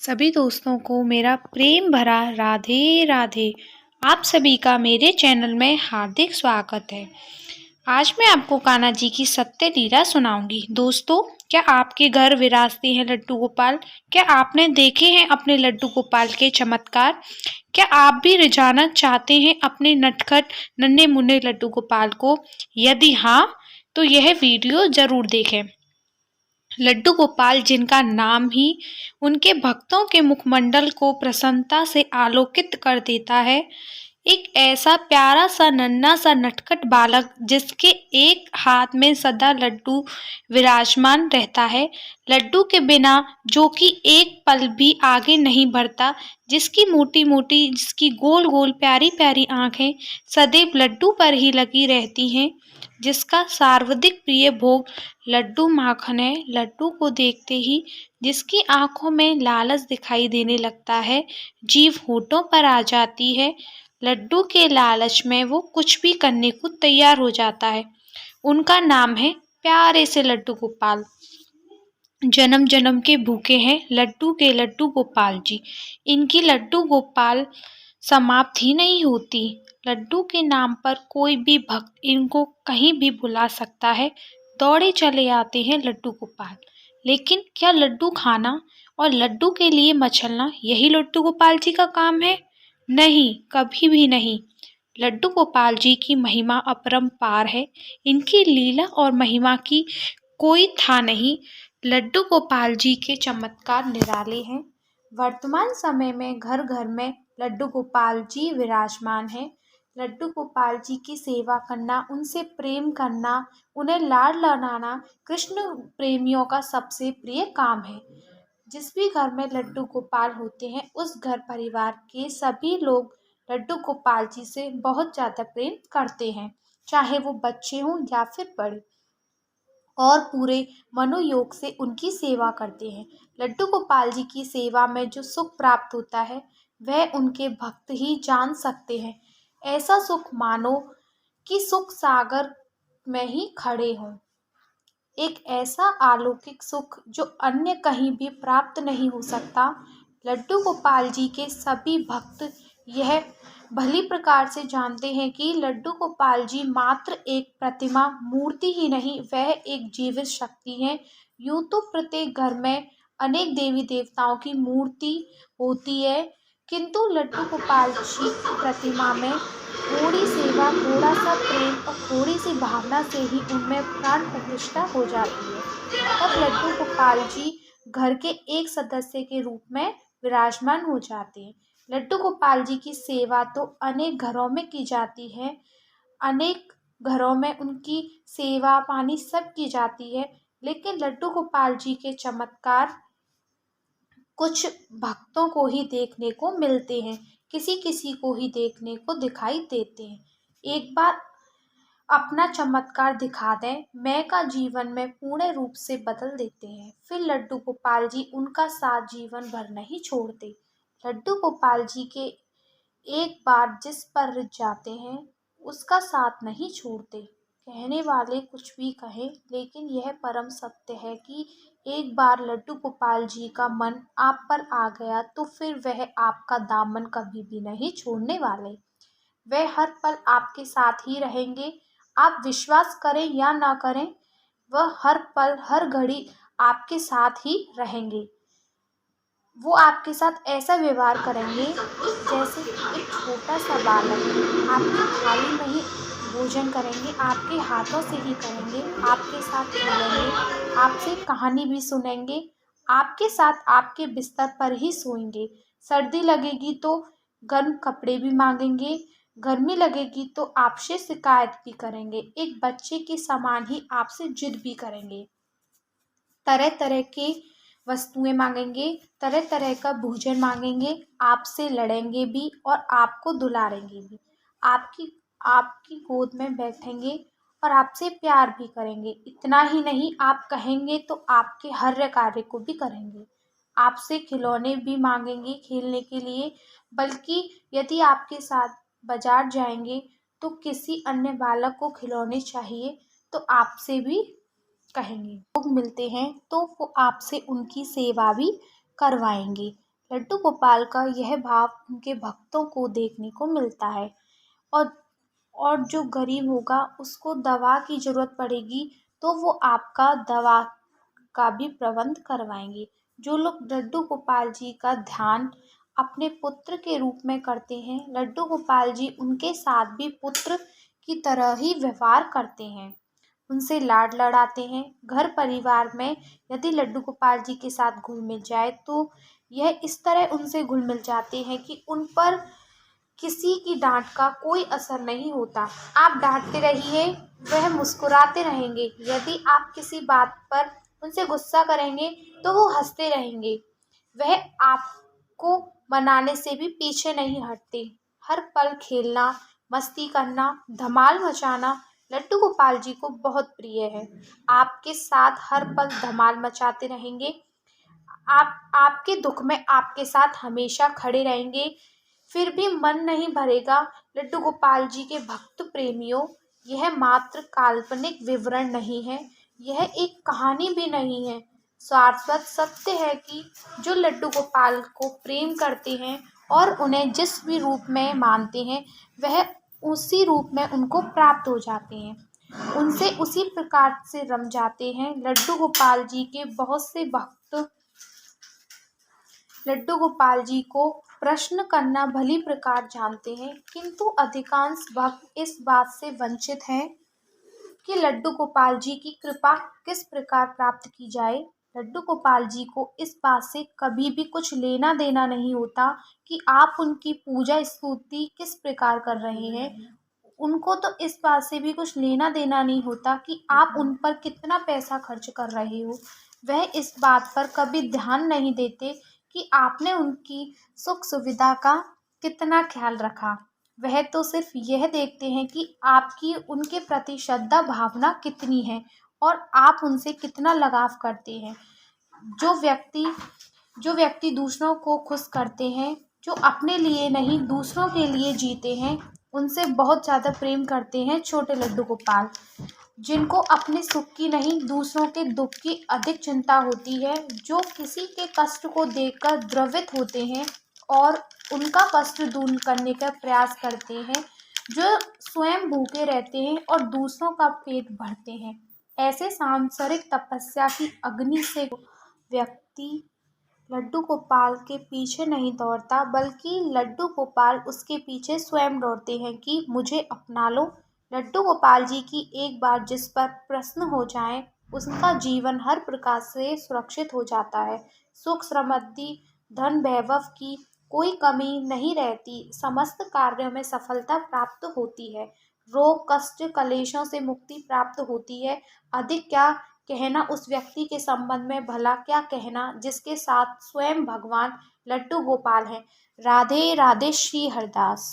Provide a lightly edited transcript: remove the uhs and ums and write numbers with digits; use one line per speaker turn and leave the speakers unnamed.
सभी दोस्तों को मेरा प्रेम भरा राधे राधे। आप सभी का मेरे चैनल में हार्दिक स्वागत है। आज मैं आपको कान्हा जी की सत्य लीला सुनाऊंगी। दोस्तों, क्या आपके घर विराजते हैं लड्डू गोपाल? क्या आपने देखे हैं अपने लड्डू गोपाल के चमत्कार? क्या आप भी रिझाना चाहते हैं अपने नटखट नन्हे मुन्ने लड्डू गोपाल को? यदि हाँ, तो यह वीडियो जरूर देखें। लड्डू गोपाल, जिनका नाम ही उनके भक्तों के मुखमंडल को प्रसन्नता से आलोकित कर देता है, एक ऐसा प्यारा सा नन्हा सा नटखट बालक जिसके एक हाथ में सदा लड्डू विराजमान रहता है, लड्डू के बिना जो कि एक पल भी आगे नहीं बढ़ता, जिसकी मोटी मोटी, जिसकी गोल गोल प्यारी प्यारी आंखें सदैव लड्डू पर ही लगी रहती हैं, जिसका सर्वाधिक प्रिय भोग लड्डू माखन है। लड्डू को देखते ही जिसकी आंखों में लालच दिखाई देने लगता है, जीभ होठों पर आ जाती है। लड्डू के लालच में वो कुछ भी करने को तैयार हो जाता है। उनका नाम है प्यारे से लड्डू गोपाल। जन्म जन्म के भूखे हैं लड्डू गोपाल जी। इनकी लड्डू गोपाल समाप्त ही नहीं होती। लड्डू के नाम पर कोई भी भक्त इनको कहीं भी बुला सकता है, दौड़े चले आते हैं लड्डू गोपाल। लेकिन क्या लड्डू खाना और लड्डू के लिए मचलना यही लड्डू गोपाल जी का काम है? नहीं, कभी भी नहीं। लड्डू गोपाल जी की महिमा अपरंपार है। इनकी लीला और महिमा की कोई था नहीं। लड्डू गोपाल जी के चमत्कार निराले हैं। वर्तमान समय में घर घर में लड्डू गोपाल जी विराजमान हैं। लड्डू गोपाल जी की सेवा करना, उनसे प्रेम करना, उन्हें लाड लडाना कृष्ण प्रेमियों का सबसे प्रिय काम है। जिस भी घर में लड्डू गोपाल होते हैं, उस घर परिवार के सभी लोग लड्डू गोपाल जी से बहुत ज़्यादा प्रेम करते हैं, चाहे वो बच्चे हों या फिर बड़े, और पूरे मनोयोग से उनकी सेवा करते हैं। लड्डू गोपाल जी की सेवा में जो सुख प्राप्त होता है, वह उनके भक्त ही जान सकते हैं। ऐसा सुख मानो कि सुख सागर में ही खड़े हों। एक ऐसा अलौकिक सुख जो अन्य कहीं भी प्राप्त नहीं हो सकता। लड्डू गोपाल जी के सभी भक्त यह भली प्रकार से जानते हैं कि लड्डू गोपाल जी मात्र एक प्रतिमा मूर्ति ही नहीं, वह एक जीवित शक्ति है। यूं तो प्रत्येक घर में अनेक देवी देवताओं की मूर्ति होती है, किंतु लड्डू गोपाल जी की प्रतिमा में थोड़ी सेवा, थोड़ा सा प्रेम और थोड़ी सी भावना से ही उनमें प्राण प्रतिष्ठा हो जाती है। तब लड्डू गोपाल जी घर के एक सदस्य के रूप में विराजमान हो जाते हैं। लड्डू गोपाल जी की सेवा तो अनेक घरों में की जाती है, अनेक घरों में उनकी सेवा पानी सब की जाती है, लेकिन लड्डू गोपाल जी के चमत्कार कुछ भक्तों को ही देखने को मिलते हैं, किसी किसी को ही देखने को दिखाई देते हैं। एक बार अपना चमत्कार दिखा दें, मैं का जीवन में पूर्ण रूप से बदल देते हैं। फिर लड्डू गोपाल जी उनका साथ जीवन भर नहीं छोड़ते। लड्डू गोपाल जी के एक बार जिस पर रिझ जाते हैं, उसका साथ नहीं छोड़ते। कहने वाले कुछ भी कहें, लेकिन यह परम सत्य है कि एक बार लड्डू गोपाल जी का मन आप पर आ गया तो फिर वह आपका दामन कभी भी नहीं छोड़ने वाले। वह हर पल आपके साथ ही रहेंगे। आप विश्वास करें या ना करें, वह हर पल हर घड़ी आपके साथ ही रहेंगे। वो आपके साथ ऐसा व्यवहार करेंगे जैसे एक छोटा सा बालक आपकी थाली में ही भोजन करेंगे, आपके हाथों से ही करेंगे, आपके साथ खेलेंगे, आपसे कहानी भी सुनेंगे, आपके साथ आपके बिस्तर पर ही सोएंगे। सर्दी लगेगी तो गर्म कपड़े भी मांगेंगे, गर्मी लगेगी तो आपसे शिकायत भी करेंगे, एक बच्चे के समान ही आपसे जिद भी करेंगे। तरह तरह के वस्तुएं मांगेंगे, तरह तरह का भोजन मांगेंगे, आपसे लड़ेंगे भी और आपको दुलारेंगे भी। आपकी आपकी गोद में बैठेंगे और आपसे प्यार भी करेंगे। इतना ही नहीं, आप कहेंगे तो आपके हर कार्य को भी करेंगे। आपसे खिलौने भी मांगेंगे खेलने के लिए, बल्कि यदि आपके साथ बाजार जाएंगे तो किसी अन्य बालक को खिलौने चाहिए तो आपसे भी कहेंगे। लोग मिलते हैं तो वो आपसे उनकी सेवा भी करवाएंगे। लड्डू गोपाल का यह भाव उनके भक्तों को देखने को मिलता है। और जो गरीब होगा उसको दवा की ज़रूरत पड़ेगी तो वो आपका दवा का भी प्रबंध करवाएंगे। जो लोग लड्डू गोपाल जी का ध्यान अपने पुत्र के रूप में करते हैं, लड्डू गोपाल जी उनके साथ भी पुत्र की तरह ही व्यवहार करते हैं, उनसे लाड लड़ाते हैं। घर परिवार में यदि लड्डू गोपाल जी के साथ घुल मिल जाए तो यह इस तरह उनसे घुल मिल जाते हैं कि उन पर किसी की डांट का कोई असर नहीं होता। आप डांटते रहिए, वह मुस्कुराते रहेंगे। यदि आप किसी बात पर उनसे गुस्सा करेंगे तो वो हंसते रहेंगे। वह आपको मनाने से भी पीछे नहीं हटते। हर पल खेलना, मस्ती करना, धमाल मचाना लड्डू गोपाल जी को बहुत प्रिय है। आपके साथ हर पल धमाल मचाते रहेंगे। आपके दुख में आपके साथ हमेशा खड़े रहेंगे। फिर भी मन नहीं भरेगा लड्डू गोपाल जी के भक्त प्रेमियों। यह मात्र काल्पनिक विवरण नहीं है, यह एक कहानी भी नहीं है। शाश्वत सत्य है कि जो लड्डू गोपाल को प्रेम करते हैं और उन्हें जिस भी रूप में मानते हैं, वह उसी रूप में उनको प्राप्त हो जाते हैं, उनसे उसी प्रकार से रम जाते हैं। लड्डू गोपाल जी के बहुत से भक्त लड्डू गोपाल जी को प्रश्न करना भली प्रकार जानते हैं, किंतु अधिकांश भक्त इस बात से वंचित हैं कि लड्डू गोपाल जी की कृपा किस प्रकार प्राप्त की जाए। लड्डू गोपाल जी को इस बात से कभी भी कुछ लेना देना नहीं होता कि आप उनकी पूजा स्तुति किस प्रकार कर रहे हैं। उनको तो इस बात से भी कुछ लेना देना नहीं होता कि आप उन पर कितना पैसा खर्च कर रहे हो। वह इस बात पर कभी ध्यान नहीं देते कि आपने उनकी सुख सुविधा का कितना ख्याल रखा। वह तो सिर्फ यह देखते हैं कि आपकी उनके प्रति श्रद्धा भावना कितनी है और आप उनसे कितना लगाव करते हैं। जो व्यक्ति जो व्यक्ति दूसरों को खुश करते हैं, जो अपने लिए नहीं दूसरों के लिए जीते हैं, उनसे बहुत ज़्यादा प्रेम करते हैं छोटे लड्डू गोपाल, जिनको अपने सुख की नहीं दूसरों के दुख की अधिक चिंता होती है, जो किसी के कष्ट को देखकर द्रवित होते हैं और उनका कष्ट दूर करने का प्रयास करते हैं, जो स्वयं भूखे रहते हैं और दूसरों का पेट भरते हैं। ऐसे सांसारिक तपस्या की अग्नि से व्यक्ति लड्डू गोपाल के पीछे नहीं दौड़ता, बल्कि लड्डू गोपाल उसके पीछे स्वयं दौड़ते हैं कि मुझे अपना लो। लड्डू गोपाल जी की एक बार जिस पर प्रसन्न हो जाए, उसका जीवन हर प्रकार से सुरक्षित हो जाता है। सुख समृद्धि धन वैभव की कोई कमी नहीं रहती, समस्त कार्यों में सफलता प्राप्त होती है, रोग कष्ट कलेशों से मुक्ति प्राप्त होती है। अधिक क्या कहना उस व्यक्ति के संबंध में, भला क्या कहना जिसके साथ स्वयं भगवान लड्डू गोपाल हैं। राधे राधे श्री हरदास।